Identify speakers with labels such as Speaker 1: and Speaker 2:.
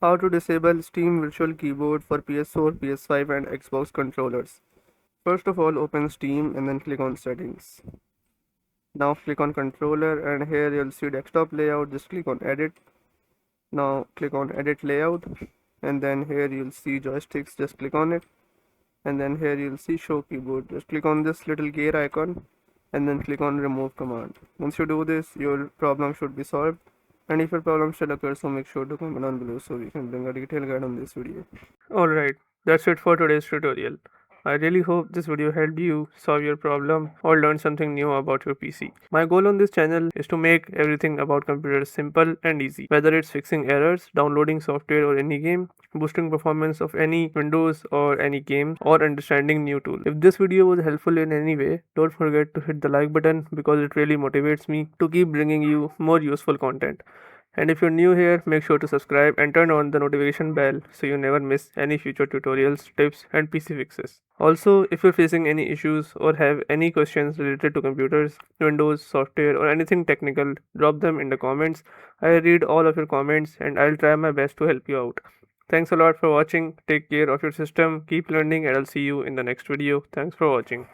Speaker 1: How to disable Steam Virtual Keyboard for PS4, PS5 and Xbox controllers. First of all, open Steam and then click on Settings. Now click on Controller and here you'll see desktop layout. Just click on Edit. Now click on Edit Layout and then here you'll see joysticks. Just click on it and then here you'll see Show Keyboard. Just click on this little gear icon and then click on Remove command. Once you do this, your problem should be solved. And if your problem still occurs, so make sure to comment down below so we can bring a detailed guide on this video. Alright, that's it for today's tutorial. I really hope this video helped you solve your problem or learn something new about your PC. My goal on this channel is to make everything about computers simple and easy, whether it's fixing errors, downloading software or any game, boosting performance of any Windows or any game, or understanding new tools. If this video was helpful in any way, don't forget to hit the like button because it really motivates me to keep bringing you more useful content. And if you're new here, make sure to subscribe and turn on the notification bell so you never miss any future tutorials, tips, and PC fixes. Also, if you're facing any issues or have any questions related to computers, Windows, software, or anything technical, drop them in the comments. I read all of your comments and I'll try my best to help you out. Thanks a lot for watching. Take care of your system, keep learning, and I'll see you in the next video. Thanks for watching.